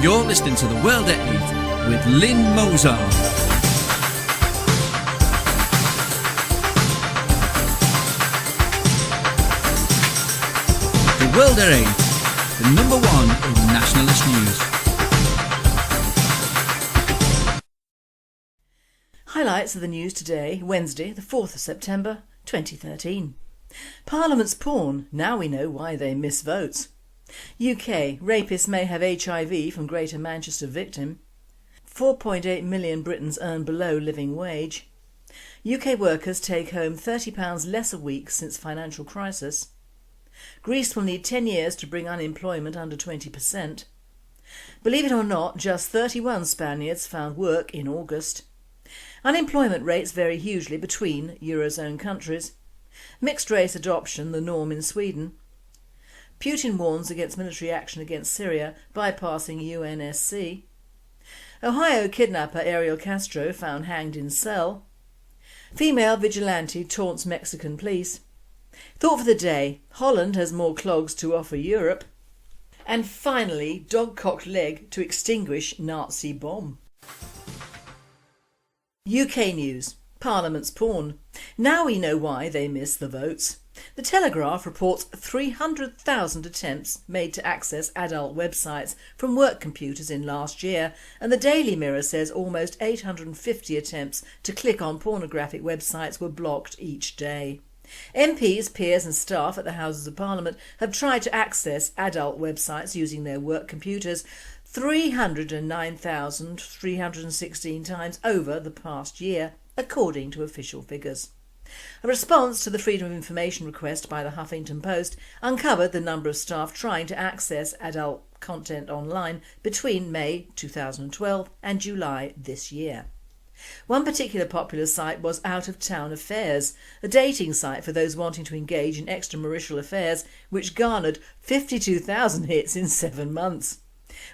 You're listening to The World at 8 with Lynn Mozart. The World at 8, the number one in nationalist news. Highlights of the news today, Wednesday, the 4th of September 2013. Parliament's pawn, now we know why they miss votes. UK, rapists may have HIV from Greater Manchester victim. 4.8 million Britons earn below living wage. UK workers take home £30 less a week since financial crisis. Greece will need 10 years to bring unemployment under 20%. Believe it or not, just 31 Spaniards found work in August. Unemployment rates vary hugely between Eurozone countries. Mixed race adoption the norm in Sweden. Putin warns against military action against Syria, bypassing UNSC. Ohio kidnapper Ariel Castro found hanged in cell. Female vigilante taunts Mexican police. Thought for the day, Holland has more clogs to offer Europe. And finally, dog-cocked leg to extinguish Nazi bomb. UK news. Parliament's pawn. Now we know why they miss the votes. The Telegraph reports 300,000 attempts made to access adult websites from work computers in last year, and the Daily Mirror says almost 850 attempts to click on pornographic websites were blocked each day. MPs, peers and staff at the Houses of Parliament have tried to access adult websites using their work computers 309,316 times over the past year, according to official figures. A response to the Freedom of Information request by the Huffington Post uncovered the number of staff trying to access adult content online between May 2012 and July this year. One particular popular site was Out of Town Affairs, a dating site for those wanting to engage in extramarital affairs, which garnered 52,000 hits in 7 months.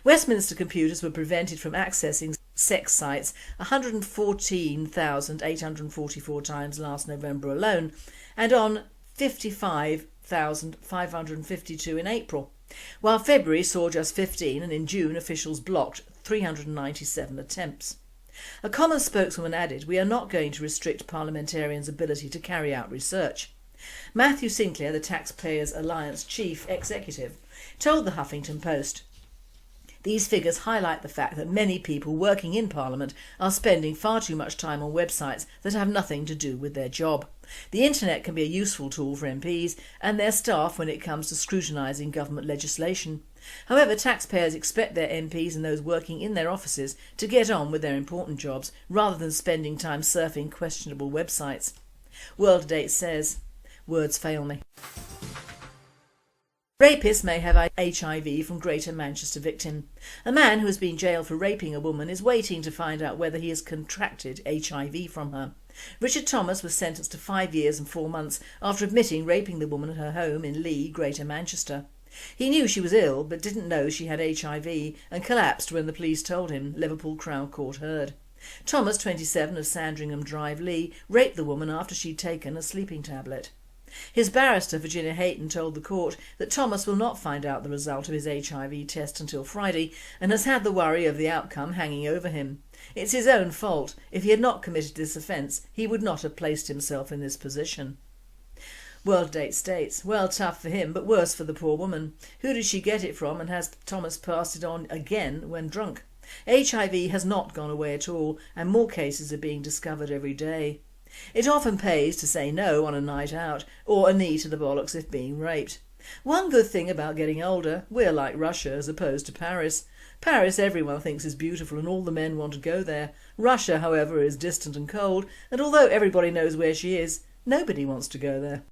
Westminster computers were prevented from accessing sex sites 114,844 times last November alone, and on 55,552 in April, while February saw just 15 and in June officials blocked 397 attempts. A Commons spokeswoman added, "We are not going to restrict parliamentarians' ability to carry out research." Matthew Sinclair, the Taxpayers Alliance chief executive, told the Huffington Post, "These figures highlight the fact that many people working in Parliament are spending far too much time on websites that have nothing to do with their job. The internet can be a useful tool for MPs and their staff when it comes to scrutinising government legislation. However, taxpayers expect their MPs and those working in their offices to get on with their important jobs rather than spending time surfing questionable websites." World at 8 says, "Words fail me." Rapists may have HIV from Greater Manchester victim. A man who has been jailed for raping a woman is waiting to find out whether he has contracted HIV from her. Richard Thomas was sentenced to 5 years and 4 months after admitting raping the woman at her home in Lee, Greater Manchester. He knew she was ill but didn't know she had HIV and collapsed when the police told him, Liverpool Crown Court heard. Thomas, 27, of Sandringham Drive, Lee, raped the woman after she'd taken a sleeping tablet. His barrister, Virginia Hayton, told the court that Thomas will not find out the result of his HIV test until Friday and has had the worry of the outcome hanging over him. It's his own fault. If he had not committed this offence, he would not have placed himself in this position. World Date states, "Well, tough for him, but worse for the poor woman. Who did she get it from, and has Thomas passed it on again when drunk? HIV has not gone away at all, and more cases are being discovered every day. It often pays to say no on a night out, or a knee to the bollocks if being raped. One good thing about getting older, we're like Russia as opposed to Paris. Paris everyone thinks is beautiful and all the men want to go there. Russia, however, is distant and cold, and although everybody knows where she is, nobody wants to go there."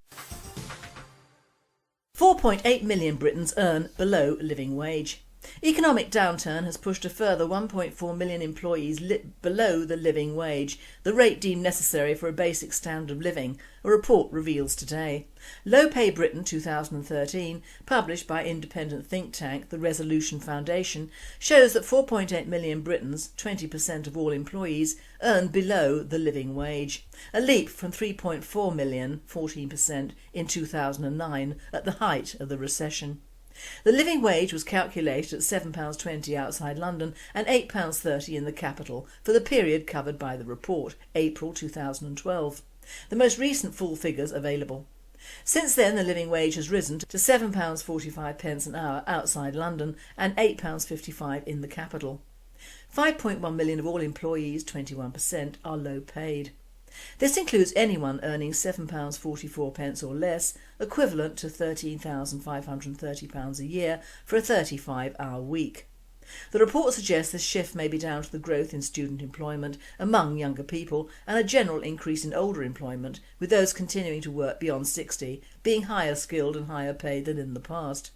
4.8 million Britons earn below living wage. Economic downturn has pushed a further 1.4 million employees below the living wage, the rate deemed necessary for a basic standard of living, a report reveals today. Low Pay Britain 2013, published by independent think tank the Resolution Foundation, shows that 4.8 million Britons, 20% of all employees, earn below the living wage, a leap from 3.4 million, 14%, in 2009 at the height of the recession. The living wage was calculated at £7.20 outside London and £8.30 in the capital for the period covered by the report, April 2012. The most recent full figures available. Since then, the living wage has risen to £7.45 an hour outside London and £8.55 in the capital. 5.1 million of all employees, 21%, are low paid. This includes anyone earning £7.44 or less, equivalent to £13,530 a year for a 35-hour week. The report suggests this shift may be down to the growth in student employment among younger people and a general increase in older employment, with those continuing to work beyond 60 being higher skilled and higher paid than in the past.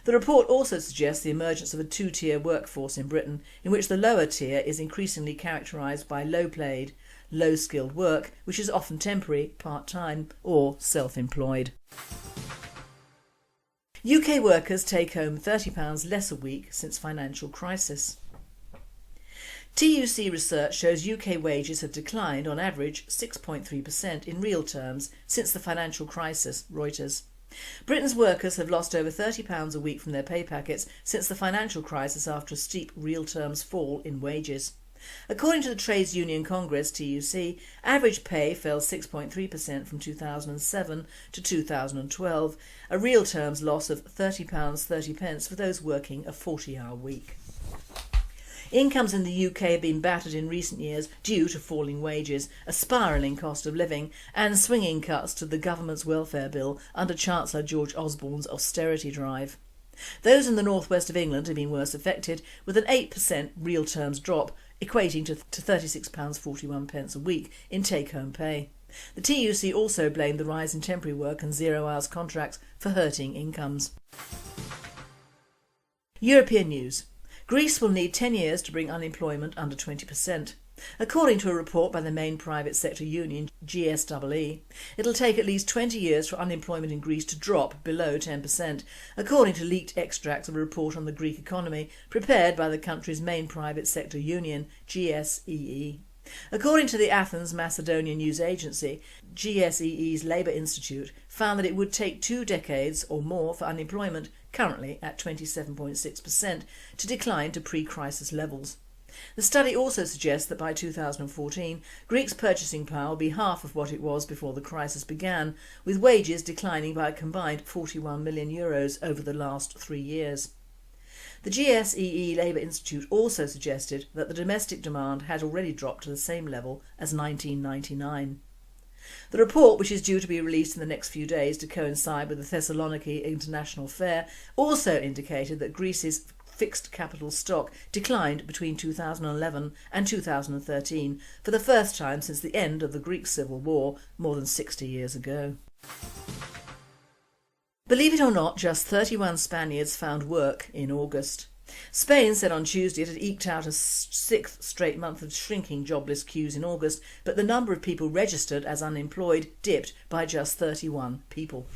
The report also suggests the emergence of a two-tier workforce in Britain, in which the lower tier is increasingly characterised by low-paid, low-skilled work, which is often temporary, part-time or self-employed. UK workers take home £30 less a week since financial crisis. TUC research shows UK wages have declined on average 6.3% in real terms since the financial crisis, Reuters. Britain's workers have lost over £30 a week from their pay packets since the financial crisis after a steep real terms fall in wages. According to the Trades Union Congress, TUC, average pay fell 6.3% from 2007 to 2012, a real terms loss of £30.30 for those working a 40-hour week. Incomes in the UK have been battered in recent years due to falling wages, a spiralling cost of living and swinging cuts to the government's welfare bill under Chancellor George Osborne's austerity drive. Those in the northwest of England have been worse affected, with an 8% real terms drop, equating to £36.41 a week in take-home pay. The TUC also blamed the rise in temporary work and zero-hours contracts for hurting incomes. European news. Greece will need 10 years to bring unemployment under 20%. According to a report by the main private sector union, GSEE, it'll take at least 20 years for unemployment in Greece to drop below 10%, according to leaked extracts of a report on the Greek economy prepared by the country's main private sector union, GSEE. According to the Athens Macedonian news agency, GSEE's Labour Institute found that it would take 2 decades or more for unemployment, currently at 27.6%, to decline to pre-crisis levels. The study also suggests that by 2014, Greece's purchasing power will be half of what it was before the crisis began, with wages declining by a combined €41 million over the last 3 years. The GSEE Labour Institute also suggested that the domestic demand had already dropped to the same level as 1999. The report, which is due to be released in the next few days to coincide with the Thessaloniki International Fair, also indicated that Greece's fixed capital stock declined between 2011 and 2013 for the first time since the end of the Greek Civil War more than 60 years ago. Believe it or not, just 31 Spaniards found work in August. Spain said on Tuesday it had eked out a 6th straight month of shrinking jobless queues in August, but the number of people registered as unemployed dipped by just 31 people.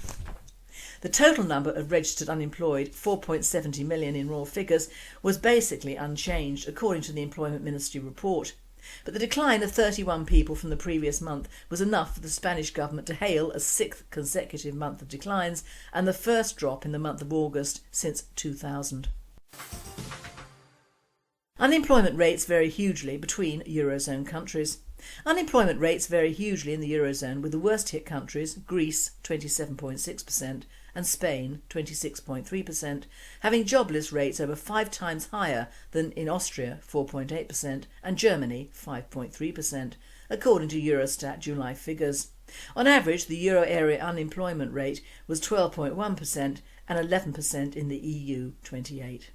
The total number of registered unemployed, 4.70 million in raw figures, was basically unchanged according to the Employment Ministry report. But the decline of 31 people from the previous month was enough for the Spanish government to hail a 6th consecutive month of declines and the first drop in the month of August since 2000. Unemployment rates vary hugely between Eurozone countries. Unemployment rates vary hugely in the Eurozone, with the worst hit countries, Greece 27.6% and Spain 26.3%, having jobless rates over 5 times higher than in Austria 4.8% and Germany 5.3%, according to Eurostat July figures. On average, the euro area unemployment rate was 12.1% and 11% in the EU 28.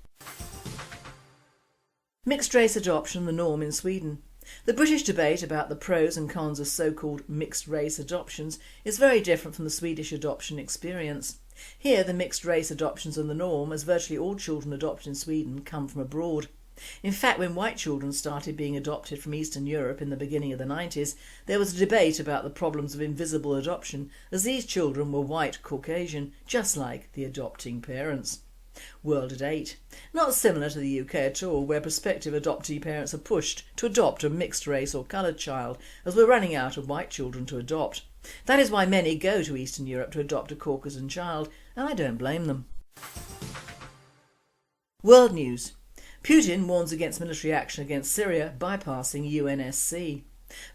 Mixed race adoption the norm in Sweden. The British debate about the pros and cons of so-called mixed-race adoptions is very different from the Swedish adoption experience. Here, the mixed-race adoptions are the norm, as virtually all children adopted in Sweden come from abroad. In fact, when white children started being adopted from Eastern Europe in the beginning of the 90s, there was a debate about the problems of invisible adoption, as these children were white Caucasian, just like the adopting parents. World at 8. Not similar to the UK at all, where prospective adoptee parents are pushed to adopt a mixed race or coloured child, as we're running out of white children to adopt. That is why many go to Eastern Europe to adopt a Caucasian child, and I don't blame them. World news. Putin warns against military action against Syria bypassing UNSC.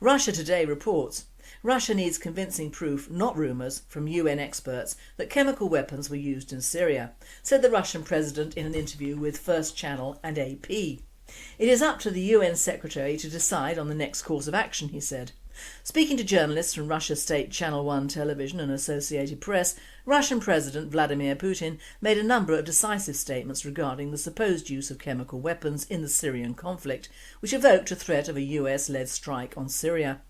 Russia Today reports Russia needs convincing proof, not rumours, from UN experts that chemical weapons were used in Syria, said the Russian president in an interview with First Channel and AP. It is up to the UN Secretary to decide on the next course of action, he said. Speaking to journalists from Russia's state Channel 1 television and Associated Press, Russian President Vladimir Putin made a number of decisive statements regarding the supposed use of chemical weapons in the Syrian conflict, which evoked a threat of a US-led strike on Syria.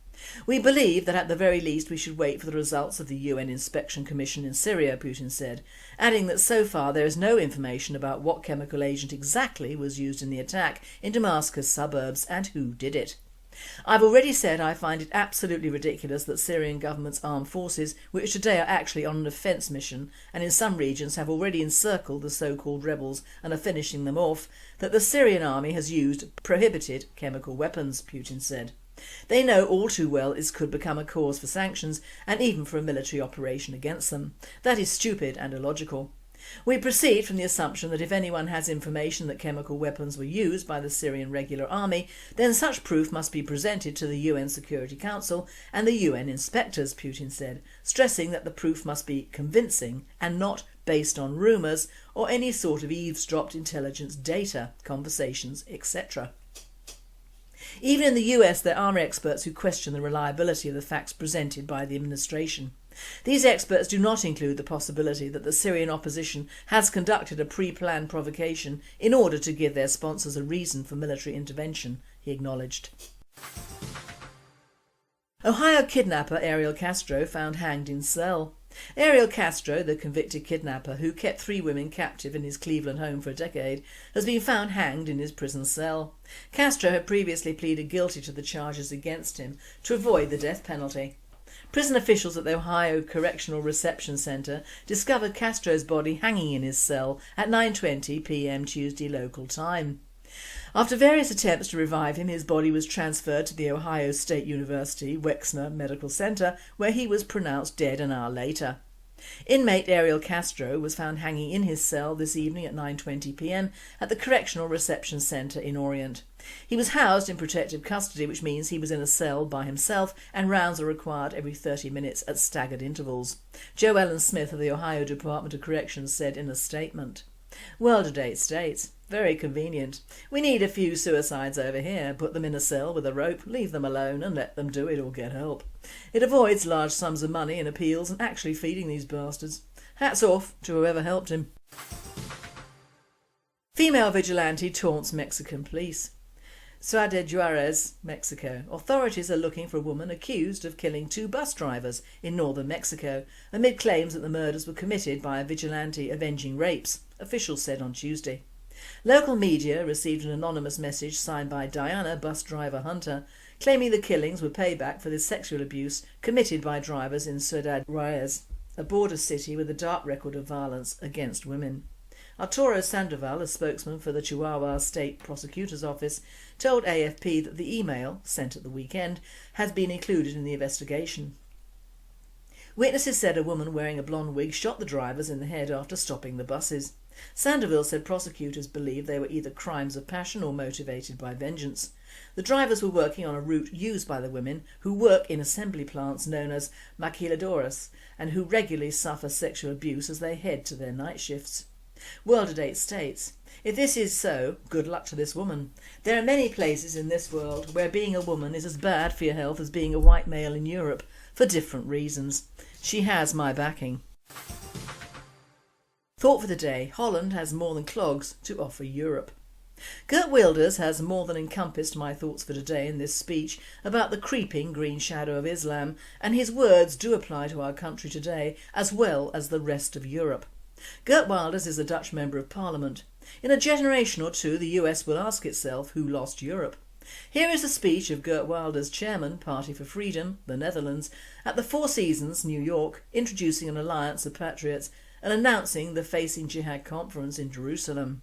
We believe that at the very least we should wait for the results of the UN Inspection Commission in Syria, Putin said, adding that so far there is no information about what chemical agent exactly was used in the attack in Damascus suburbs and who did it. I've already said I find it absolutely ridiculous that Syrian government's armed forces, which today are actually on an offence mission and in some regions have already encircled the so-called rebels and are finishing them off, that the Syrian army has used prohibited chemical weapons, Putin said. They know all too well this could become a cause for sanctions and even for a military operation against them. That is stupid and illogical. We proceed from the assumption that if anyone has information that chemical weapons were used by the Syrian regular army, then such proof must be presented to the UN Security Council and the UN inspectors, Putin said, stressing that the proof must be convincing and not based on rumours or any sort of eavesdropped intelligence data, conversations, etc. Even in the US there are experts who question the reliability of the facts presented by the administration. These experts do not include the possibility that the Syrian opposition has conducted a pre-planned provocation in order to give their sponsors a reason for military intervention, he acknowledged. Ohio kidnapper Ariel Castro found hanged in cell. Ariel Castro, the convicted kidnapper who kept 3 women captive in his Cleveland home for a decade, has been found hanged in his prison cell. Castro had previously pleaded guilty to the charges against him to avoid the death penalty. Prison officials at the Ohio Correctional Reception Centre discovered Castro's body hanging in his cell at 9:20 p.m. Tuesday local time. After various attempts to revive him, his body was transferred to the Ohio State University Wexner Medical Center, where he was pronounced dead an hour later. Inmate Ariel Castro was found hanging in his cell this evening at 9:20 p.m. at the Correctional Reception Centre in Orient. He was housed in protective custody, which means he was in a cell by himself and rounds are required every 30 minutes at staggered intervals. Joe Ellen Smith of the Ohio Department of Corrections said in a statement. World Today states, very convenient. We need a few suicides over here, put them in a cell with a rope, leave them alone and let them do it or get help. It avoids large sums of money in appeals and actually feeding these bastards. Hats off to whoever helped him. Female vigilante taunts Mexican police. Ciudad Juarez, Mexico. Authorities are looking for a woman accused of killing 2 bus drivers in northern Mexico amid claims that the murders were committed by a vigilante avenging rapes, officials said on Tuesday. Local media received an anonymous message signed by Diana, bus driver Hunter, claiming the killings were payback for the sexual abuse committed by drivers in Ciudad Juarez, a border city with a dark record of violence against women. Arturo Sandoval, a spokesman for the Chihuahua State Prosecutor's Office, told AFP that the email, sent at the weekend, had been included in the investigation. Witnesses said a woman wearing a blonde wig shot the drivers in the head after stopping the buses. Sandoval said prosecutors believe they were either crimes of passion or motivated by vengeance. The drivers were working on a route used by the women who work in assembly plants known as maquiladoras and who regularly suffer sexual abuse as they head to their night shifts. World Today states, if this is so, good luck to this woman. There are many places in this world where being a woman is as bad for your health as being a white male in Europe, for different reasons. She has my backing. Thought for the day, Holland has more than clogs to offer Europe. Geert Wilders has more than encompassed my thoughts for today in this speech about the creeping green shadow of Islam, and his words do apply to our country today as well as the rest of Europe. Geert Wilders is a Dutch Member of Parliament. In a generation or two the US will ask itself who lost Europe. Here is a speech of Geert Wilders' chairman, Party for Freedom, the Netherlands, at the Four Seasons, New York, introducing an alliance of patriots and announcing the Facing Jihad conference in Jerusalem.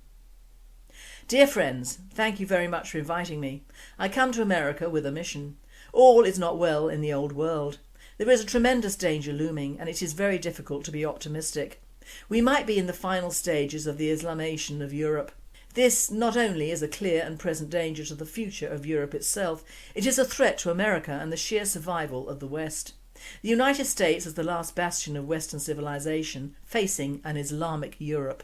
Dear friends, thank you very much for inviting me. I come to America with a mission. All is not well in the old world. There is a tremendous danger looming and it is very difficult to be optimistic. We might be in the final stages of the Islamation of Europe. This not only is a clear and present danger to the future of Europe itself, it is a threat to America and the sheer survival of the West. The United States is the last bastion of Western civilization facing an Islamic Europe.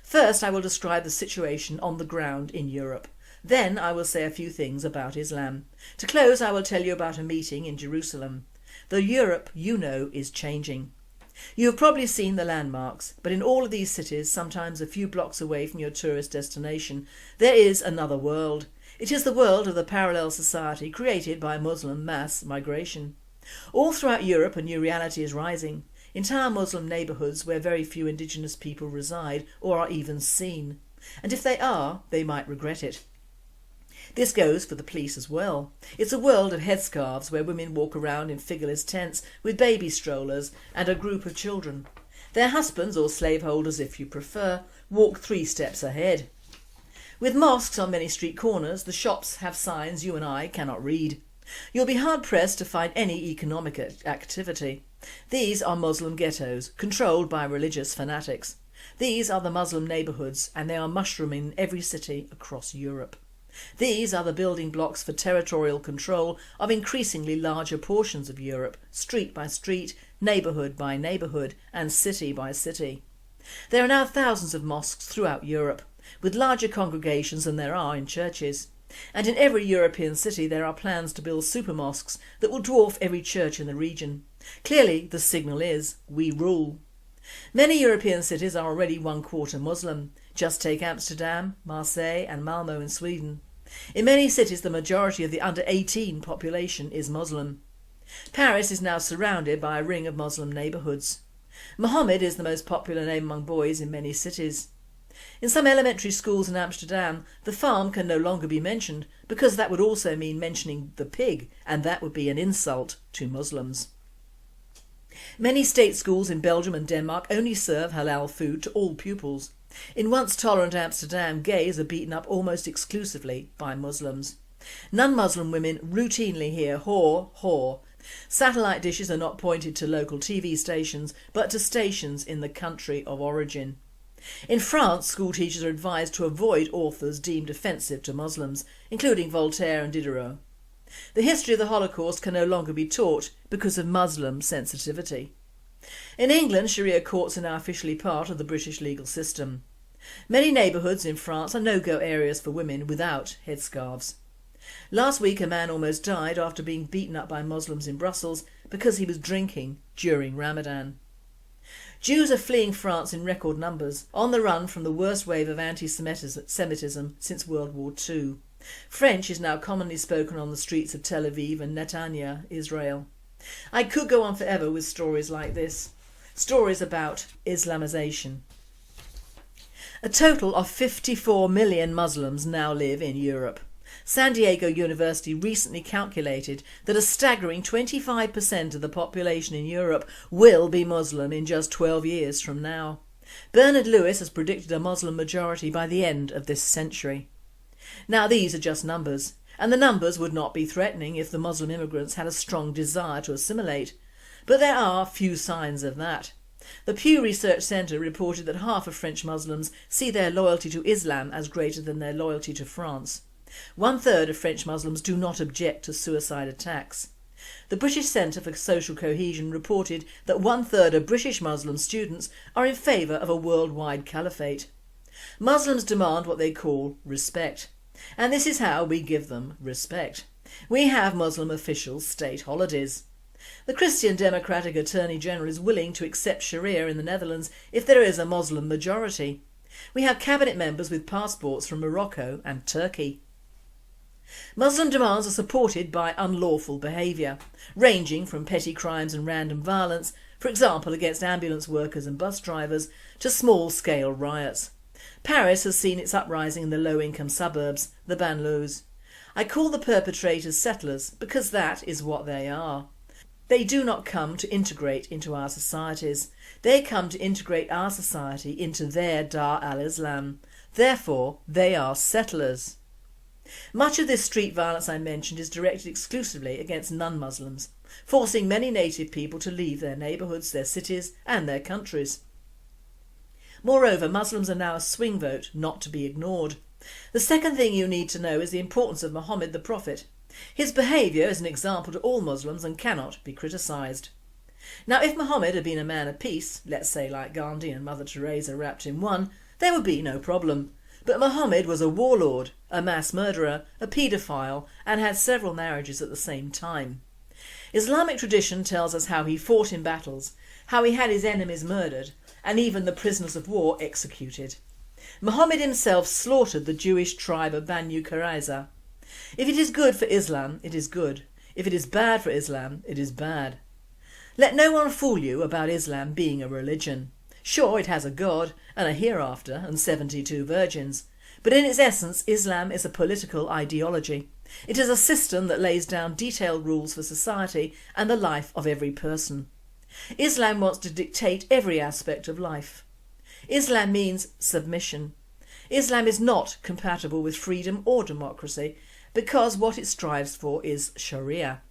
First, I will describe the situation on the ground in Europe. Then I will say a few things about Islam. To close, I will tell you about a meeting in Jerusalem. The Europe you know is changing. You have probably seen the landmarks, but in all of these cities, sometimes a few blocks away from your tourist destination, there is another world. It is the world of the parallel society created by Muslim mass migration. All throughout Europe a new reality is rising. Entire Muslim neighbourhoods where very few indigenous people reside or are even seen. And if they are, they might regret it. This goes for the police as well. It's a world of headscarves where women walk around in figureless tents with baby strollers and a group of children. Their husbands, or slaveholders if you prefer, walk 3 steps ahead. With mosques on many street corners, the shops have signs you and I cannot read. You'll be hard-pressed to find any economic activity. These are Muslim ghettos, controlled by religious fanatics. These are the Muslim neighbourhoods, and they are mushrooming in every city across Europe. These are the building blocks for territorial control of increasingly larger portions of Europe, street by street, neighbourhood by neighbourhood, and city by city. There are now thousands of mosques throughout Europe, with larger congregations than there are in churches. And in every European city there are plans to build super mosques that will dwarf every church in the region. Clearly the signal is, we rule. Many European cities are already 1/4 Muslim. Just take Amsterdam, Marseille and Malmö in Sweden. In many cities the majority of the under 18 population is Muslim. Paris is now surrounded by a ring of Muslim neighbourhoods. Mohammed is the most popular name among boys in many cities. In some elementary schools in Amsterdam, the farm can no longer be mentioned because that would also mean mentioning the pig, and that would be an insult to Muslims. Many state schools in Belgium and Denmark only serve halal food to all pupils. In once tolerant Amsterdam, gays are beaten up almost exclusively by Muslims. Non-Muslim women routinely hear whore, whore. Satellite dishes are not pointed to local TV stations but to stations in the country of origin. In France, school teachers are advised to avoid authors deemed offensive to Muslims, including Voltaire and Diderot. The history of the Holocaust can no longer be taught because of Muslim sensitivity. In England, Sharia courts are now officially part of the British legal system. Many neighbourhoods in France are no-go areas for women without headscarves. Last week a man almost died after being beaten up by Muslims in Brussels because he was drinking during Ramadan. Jews are fleeing France in record numbers, on the run from the worst wave of anti-Semitism since World War II. French is now commonly spoken on the streets of Tel Aviv and Netanya, Israel. I could go on forever with stories like this. Stories about Islamization. A total of 54 million Muslims now live in Europe. San Diego University recently calculated that a staggering 25% of the population in Europe will be Muslim in just 12 years from now. Bernard Lewis has predicted a Muslim majority by the end of this century. Now these are just numbers, and the numbers would not be threatening if the Muslim immigrants had a strong desire to assimilate. But there are few signs of that. The Pew Research Centre reported that half of French Muslims see their loyalty to Islam as greater than their loyalty to France. 1/3 of French Muslims do not object to suicide attacks. The British Centre for Social Cohesion reported that 1/3 of British Muslim students are in favour of a worldwide caliphate. Muslims demand what they call respect, and this is how we give them respect. We have Muslim official state holidays. The Christian Democratic Attorney General is willing to accept Sharia in the Netherlands if there is a Muslim majority. We have cabinet members with passports from Morocco and Turkey. Muslim demands are supported by unlawful behaviour, ranging from petty crimes and random violence, for example against ambulance workers and bus drivers, to small-scale riots. Paris has seen its uprising in the low-income suburbs, the banlieues. I call the perpetrators settlers because that is what they are. They do not come to integrate into our societies. They come to integrate our society into their Dar al-Islam. Therefore, they are settlers. Much of this street violence I mentioned is directed exclusively against non-Muslims, forcing many native people to leave their neighbourhoods, their cities and their countries. Moreover, Muslims are now a swing vote, not to be ignored. The second thing you need to know is the importance of Muhammad the Prophet. His behaviour is an example to all Muslims and cannot be criticised. Now, if Muhammad had been a man of peace, let's say like Gandhi and Mother Teresa wrapped in one, there would be no problem. But Muhammad was a warlord, a mass murderer, a paedophile, and had several marriages at the same time. Islamic tradition tells us how he fought in battles, how he had his enemies murdered, and even the prisoners of war executed. Muhammad himself slaughtered the Jewish tribe of Banu Qurayza. If it is good for Islam, it is good. If it is bad for Islam, it is bad. Let no one fool you about Islam being a religion. Sure, it has a God and a hereafter and 72 virgins, but in its essence Islam is a political ideology. It is a system that lays down detailed rules for society and the life of every person. Islam wants to dictate every aspect of life. Islam means submission. Islam is not compatible with freedom or democracy because what it strives for is Sharia.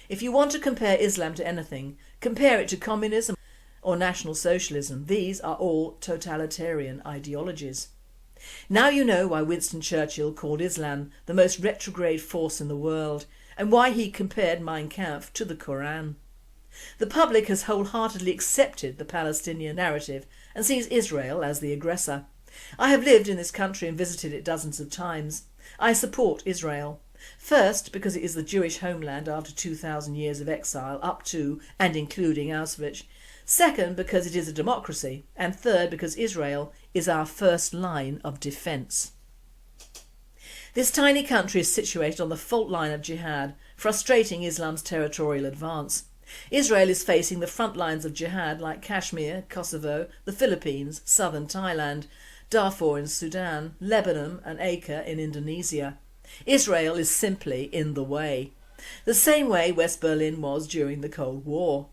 If you want to compare Islam to anything, compare it to communism or National Socialism. These are all totalitarian ideologies. Now you know why Winston Churchill called Islam the most retrograde force in the world and why he compared Mein Kampf to the Quran. The public has wholeheartedly accepted the Palestinian narrative and sees Israel as the aggressor. I have lived in this country and visited it dozens of times. I support Israel. First, because it is the Jewish homeland after 2,000 years of exile up to and including Auschwitz. Second, because it is a democracy. And third, because Israel is our first line of defence. This tiny country is situated on the fault line of jihad, frustrating Islam's territorial advance. Israel is facing the front lines of jihad like Kashmir, Kosovo, the Philippines, southern Thailand, Darfur in Sudan, Lebanon and Acre in Indonesia. Israel is simply in the way. The same way West Berlin was during the Cold War.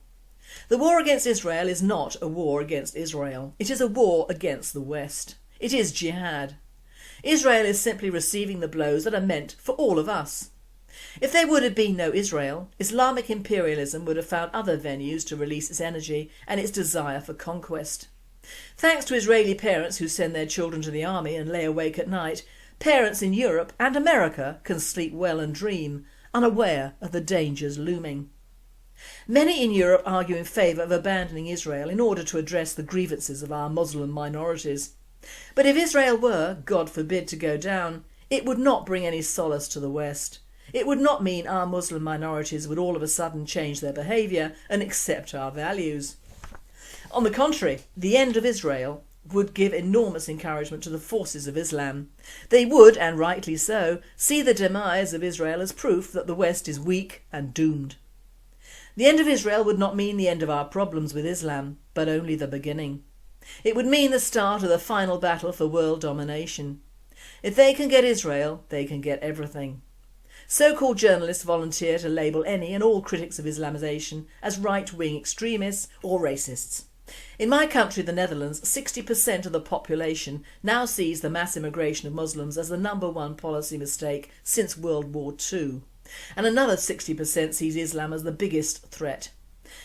The war against Israel is not a war against Israel. It is a war against the West. It is jihad. Israel is simply receiving the blows that are meant for all of us. If there would have been no Israel, Islamic imperialism would have found other venues to release its energy and its desire for conquest. Thanks to Israeli parents who send their children to the army and lay awake at night, parents in Europe and America can sleep well and dream, unaware of the dangers looming. Many in Europe argue in favour of abandoning Israel in order to address the grievances of our Muslim minorities. But if Israel were, God forbid, to go down, it would not bring any solace to the West. It would not mean our Muslim minorities would all of a sudden change their behaviour and accept our values. On the contrary, the end of Israel would give enormous encouragement to the forces of Islam. They would, and rightly so, see the demise of Israel as proof that the West is weak and doomed. The end of Israel would not mean the end of our problems with Islam, but only the beginning. It would mean the start of the final battle for world domination. If they can get Israel, they can get everything. So-called journalists volunteer to label any and all critics of Islamisation as right-wing extremists or racists. In my country, the Netherlands, 60% of the population now sees the mass immigration of Muslims as the #1 policy mistake since World War II. And another 60% sees Islam as the biggest threat.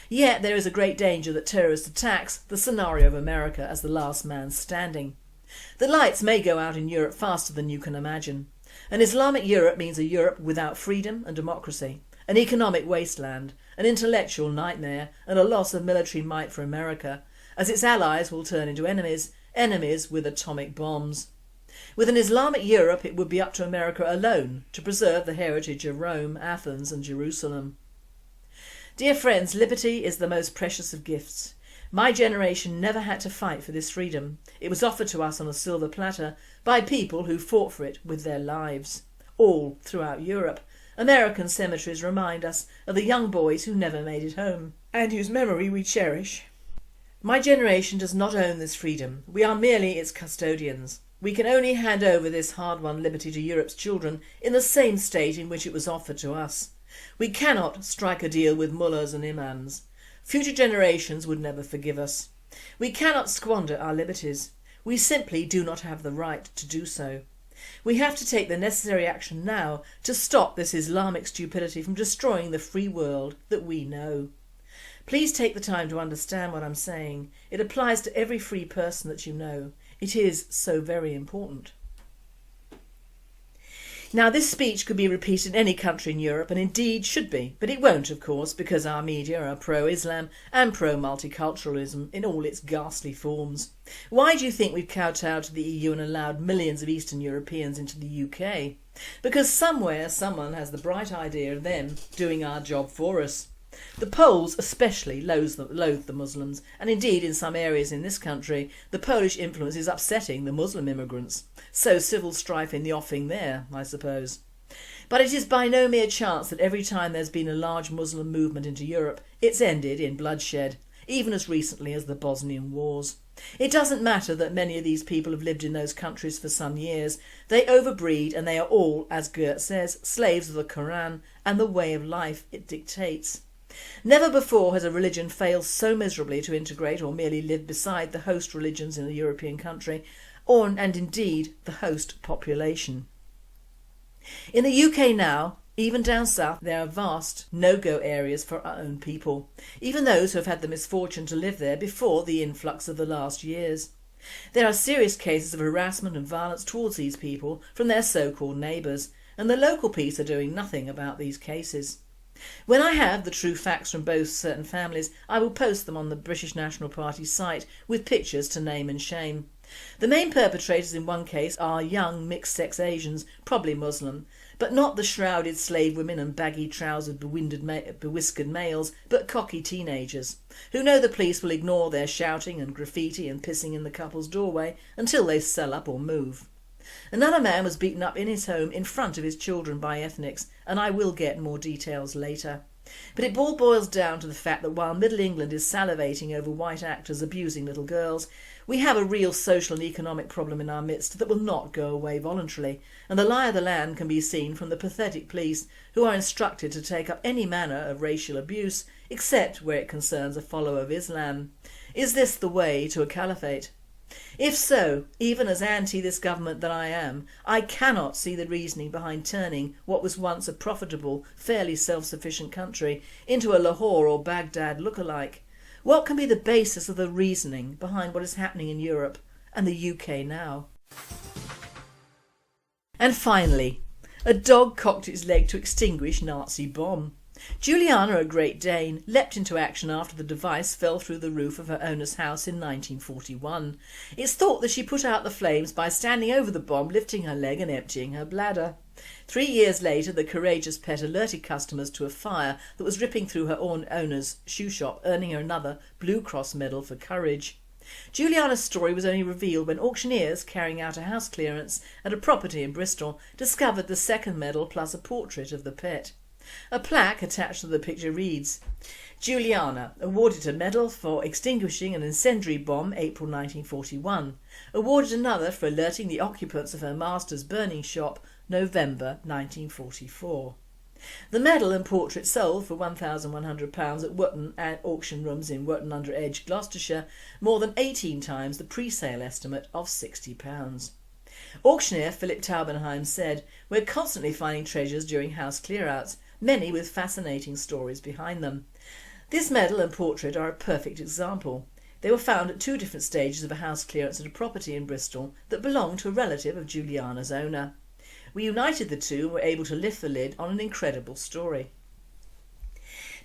Yet there is a great danger that terrorist attacks the scenario of America as the last man standing. The lights may go out in Europe faster than you can imagine. An Islamic Europe means a Europe without freedom and democracy, an economic wasteland, an intellectual nightmare and a loss of military might for America, as its allies will turn into enemies, enemies with atomic bombs. With an Islamic Europe, it would be up to America alone to preserve the heritage of Rome, Athens and Jerusalem. Dear friends, liberty is the most precious of gifts. My generation never had to fight for this freedom. It was offered to us on a silver platter by people who fought for it with their lives. All throughout Europe, American cemeteries remind us of the young boys who never made it home, and whose memory we cherish. My generation does not own this freedom. We are merely its custodians. We can only hand over this hard-won liberty to Europe's children in the same state in which it was offered to us. We cannot strike a deal with mullahs and imams. Future generations would never forgive us. We cannot squander our liberties. We simply do not have the right to do so. We have to take the necessary action now to stop this Islamic stupidity from destroying the free world that we know. Please take the time to understand what I'm saying. It applies to every free person that you know. It is so very important. Now, this speech could be repeated in any country in Europe, and indeed should be, but it won't, of course, because our media are pro-Islam and pro-multiculturalism in all its ghastly forms. Why do you think we've kowtowed to the EU and allowed millions of Eastern Europeans into the UK? Because somewhere someone has the bright idea of them doing our job for us. The Poles especially loathe the Muslims, and indeed in some areas in this country the Polish influence is upsetting the Muslim immigrants. So civil strife in the offing there, I suppose. But it is by no mere chance that every time there's been a large Muslim movement into Europe, it's ended in bloodshed, even as recently as the Bosnian Wars. It doesn't matter that many of these people have lived in those countries for some years. They overbreed and they are all, as Goethe says, slaves of the Koran and the way of life it dictates. Never before has a religion failed so miserably to integrate or merely live beside the host religions in a European country, and indeed the host population. In the UK now, even down south, there are vast no-go areas for our own people, even those who have had the misfortune to live there before the influx of the last years. There are serious cases of harassment and violence towards these people from their so-called neighbours, and the local police are doing nothing about these cases. When I have the true facts from both certain families, I will post them on the British National Party site with pictures to name and shame. The main perpetrators in one case are young mixed-sex Asians, probably Muslim, but not the shrouded slave women and baggy-trousered bewhiskered males, but cocky teenagers, who know the police will ignore their shouting and graffiti and pissing in the couple's doorway until they sell up or move. Another man was beaten up in his home in front of his children by ethnics, and I will get more details later. But it all boils down to the fact that while Middle England is salivating over white actors abusing little girls, we have a real social and economic problem in our midst that will not go away voluntarily, and the lie of the land can be seen from the pathetic police who are instructed to take up any manner of racial abuse except where it concerns a follower of Islam. Is this the way to a caliphate? If so, even as anti this government that I am, I cannot see the reasoning behind turning what was once a profitable, fairly self-sufficient country into a Lahore or Baghdad look-alike. What can be the basis of the reasoning behind what is happening in Europe and the UK now? And finally, a dog cocked its leg to extinguish Nazi bomb. Juliana, a Great Dane, leapt into action after the device fell through the roof of her owner's house in 1941. It's thought that she put out the flames by standing over the bomb, lifting her leg and emptying her bladder. 3 years later, the courageous pet alerted customers to a fire that was ripping through her owner's shoe shop, earning her another Blue Cross medal for courage. Juliana's story was only revealed when auctioneers carrying out a house clearance at a property in Bristol discovered the second medal plus a portrait of the pet. A plaque attached to the picture reads, "Juliana, awarded a medal for extinguishing an incendiary bomb April 1941, awarded another for alerting the occupants of her master's burning shop November 1944. The medal and portrait sold for £1,100 at Wotton auction rooms in Wotton-under-Edge, Gloucestershire, more than 18 times the pre-sale estimate of £60. Auctioneer Philip Taubenheim said, "We're constantly finding treasures during house clear-outs, many with fascinating stories behind them. This medal and portrait are a perfect example. They were found at 2 different stages of a house clearance at a property in Bristol that belonged to a relative of Juliana's owner. We united the two and were able to lift the lid on an incredible story."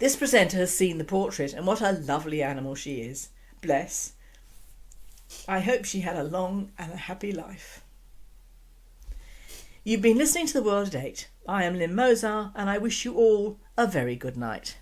This presenter has seen the portrait, and what a lovely animal she is. Bless. I hope she had a long and a happy life. You've been listening to The World at 8. I am Lynn Mozart, and I wish you all a very good night.